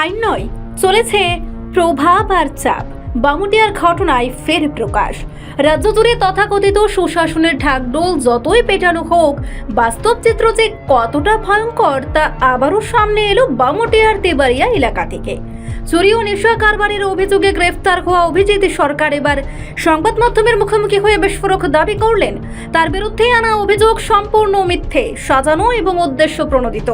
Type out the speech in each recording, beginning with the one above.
আইন নয়, চলেছে প্রভাব আর চাপ। বামুটিয়ার ঘটনায় ফের প্রকাশ। রাজ্য জুড়ে তথাকথিত সুশাসনের ঢাকঢোল যতই পেটানো হোক, বাস্তব চিত্র যে কতটা ভয়ঙ্কর তা আবারও সামনে এলো বামুটিয়ার তেবাড়িয়া এলাকা থেকে। চুরি ও নেশা কারবারের অভিযোগে গ্রেফতার হওয়া অভিজিৎ সরকার এবার সংবাদ মাধ্যমের মুখোমুখি হয়ে বিস্ফোরক দাবি করলেন তার বিরুদ্ধে আনা অভিযোগ সম্পূর্ণ মিথ্যে, সাজানো এবং উদ্দেশ্য প্রণোদিত।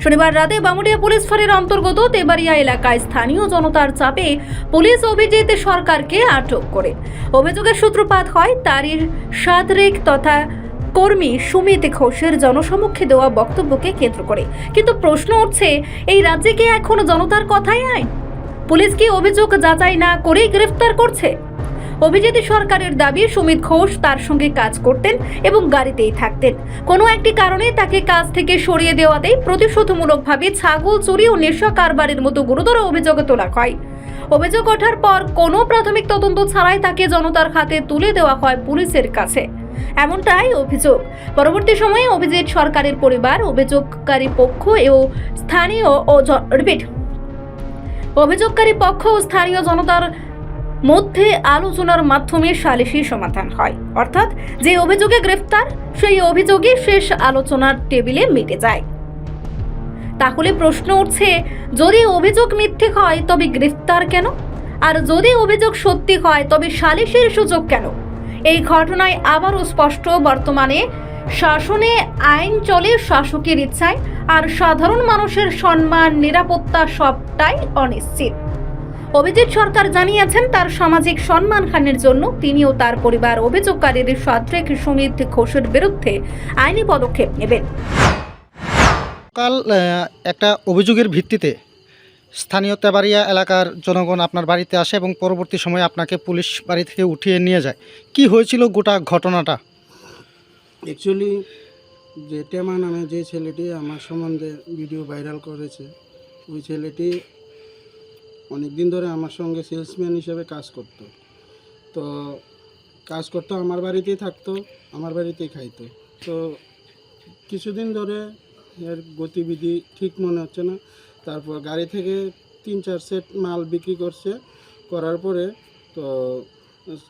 শনিবার রাতে বামুটিয়া পুলিশ ফাঁড়ির অন্তর্গত তেবাড়িয়া এলাকায় স্থানীয় জনতার চাপে পুলিশ অভিজিৎ সরকারকে আটক করে। অভিযোগের সূত্রপাত হয় তারই সাদরেক তথা কর্মী সুমিত ঘোষের জনসমক্ষে দেওয়া বক্তব্যকে কেন্দ্র করে। কিন্তু প্রশ্ন উঠছে, এই রাজ্যে কি এখন জনতার কথাই আইন? পুলিশ কি অভিযোগ যাচাই না করেই গ্রেফতার করছে? অভিজিৎ সরকারের দাবি, সুমিত ঘোষ তার সঙ্গে কাজ করতেন এবং গাড়িতেই থাকতেন। কোনো একটি কারণে তাকে কাজ থেকে সরিয়ে দেওয়াতেই প্রতিশোধমূলকভাবে ছাগল চুরি ও নেশা কারবারের মতো গুরুতর অভিযোগ তোলা হয়। অভিযোগ ওঠার পর কোনো প্রাথমিক তদন্ত ছাড়াই তাকে জনতার হাতে তুলে দেওয়া হয় পুলিশের কাছে, এমনটাই অভিযোগ। পরবর্তী সময়ে অভিজিৎ সরকারের পরিবার, অভিযোগকারী পক্ষ ও স্থানীয় জনতার মধ্যে আলোচনার মাধ্যমে সালিশি সমাধান হয়। অর্থাৎ যে অভিযোগে গ্রেফতার, সেই অভিযোগে শেষ আলোচনার টেবিলে মিটে যায়। তাহলে প্রশ্ন উঠছে, যদি অভিযোগ মিথ্যে হয় তবে গ্রেফতার কেন? আর যদি অভিযোগ সত্যি হয় তবে সালিশের সুযোগ কেন? এই ঘটনায় আবারও স্পষ্ট, বর্তমানে শাসনে আইন চলে শাসকের ইচ্ছায়, আর সাধারণ মানুষের সম্মান, নিরাপত্তা সবটাই অনিশ্চিত। অভিজিৎ সরকার জানিয়েছেন তার সামাজিক সম্মানহানির জন্য তিনি ও তার পরিবার অভিযোগকারীর সাদরেক সুমিত ঘোষের বিরুদ্ধে আইনি পদক্ষেপ নেবেন। কাল একটা অভিযোগের ভিত্তিতে স্থানীয় তেবাড়িয়া এলাকার জনগণ আপনার বাড়িতে আসে এবং পরবর্তী সময়ে আপনাকে পুলিশ বাড়ি থেকে উঠিয়ে নিয়ে যায়। কি হয়েছিল গোটা ঘটনাটা? অ্যাকচুয়ালি যে টেমা নামে যে ছেলেটি আমার সম্বন্ধে ভিডিও ভাইরাল করেছে, ওই ছেলেটি অনেক দিন ধরে আমার সঙ্গে সেলসম্যান হিসেবে কাজ করতো। তো কাজ করতো, আমার বাড়িতেই থাকতো, আমার বাড়িতেই খাইতো। তো কিছুদিন ধরে এর গতিবিধি ঠিক মনে হচ্ছে না। তারপর গাড়ি থেকে 3-4 সেট মাল বিক্রি করছে, করার পরে তো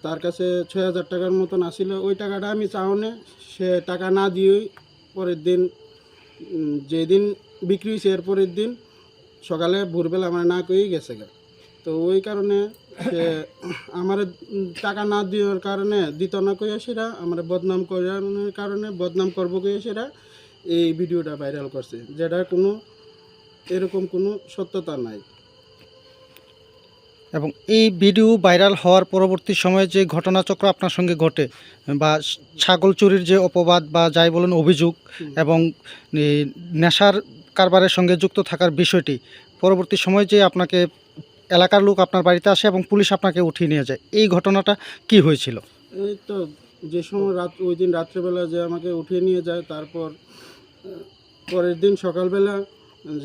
তার কাছে 6,000 টাকার মতন আসিল। ওই টাকাটা আমি চাওনে, সে টাকা না দিয়েই পরের দিন, যেদিন বিক্রি হয়েছে এর পরের দিন সকালে ভোরবেলা আমার না করেই গেছে গা। তো ওই কারণে সে আমার টাকা না দেওয়ার কারণে, দিত না কইয়া সেরা আমার বদনাম করার কারণে, বদনাম করবো কইয়া সেরা এই ভিডিওটা ভাইরাল করছে, যেটা কোনো এরকম কোনো সত্যতা নাই। এবং এই ভিডিও ভাইরাল হওয়ার পরবর্তী সময়ে যে ঘটনাচক্র আপনার সঙ্গে ঘটে, বা ছাগল চুরির যে অপবাদ বা যাই বলুন অভিযোগ, এবং নেশার কারবারের সঙ্গে যুক্ত থাকার বিষয়টি, পরবর্তী সময়ে যে আপনাকে এলাকার লোক আপনার বাড়িতে আসে এবং পুলিশ আপনাকে উঠিয়ে নিয়ে যায়, এই ঘটনাটা কি হয়েছিল? এই তো যে সময় ওই দিন রাত্রেবেলা যে আমাকে উঠিয়ে নিয়ে যায়, তারপর পরের দিন সকালবেলা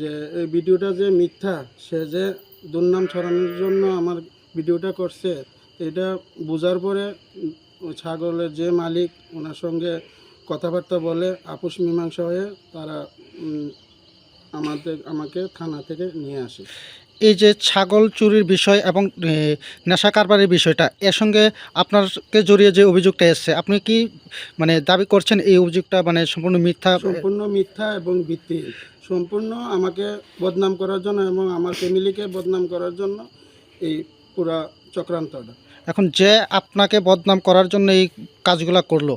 যে এই ভিডিওটা যে মিথ্যা, সে যে দুর্নাম ছড়ানোর জন্য আমার ভিডিওটা করছে, এটা বোঝার পরে ছাগলের যে মালিক, ওনার সঙ্গে কথাবার্তা বলে আপোষ মীমাংসা হয়ে তারা আমাকে থানা থেকে নিয়ে আসে। এই যে ছাগল চুরির বিষয় এবং নেশা কারবারের বিষয়টা, এর সঙ্গে আপনাকে জড়িয়ে যে অভিযোগটা এসছে, আপনি কি মানে দাবি করছেন এই অভিযোগটা মানে সম্পূর্ণ মিথ্যা? সম্পূর্ণ মিথ্যা এবং ভিত্তিহীন, সম্পূর্ণ আমাকে বদনাম করার জন্য এবং আমার ফ্যামিলিকে বদনাম করার জন্য এই পুরা চক্রান্তটা। এখন যে আপনাকে বদনাম করার জন্য এই কাজগুলো করলো,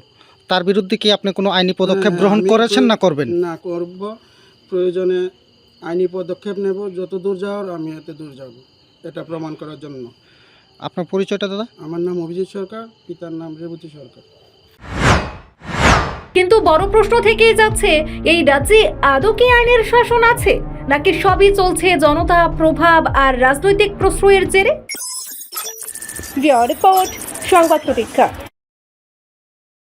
তার বিরুদ্ধে কি আপনি কোনো আইনি পদক্ষেপ গ্রহণ করেছেন না করবেন? না, করব, প্রয়োজনে আইনি পদক্ষেপ নেব, যত দূর যাওয়ার আমি এত দূর যাব, এটা প্রমাণ করার জন্য। আপনার পরিচয়টা দাদা? আমার নাম অভিজিৎ সরকার, পিতার নাম রেবতী সরকার। কিন্তু বড় প্রশ্ন থেকেই যাচ্ছে, এই রাজ্যে আদৌ কি আইনের শাসন আছে, নাকি সবই চলছে জনতা, প্রভাব আর রাজনৈতিক প্রশ্রয়ের জেরে? রিপোর্ট, সংবাদ প্রতীক্ষা।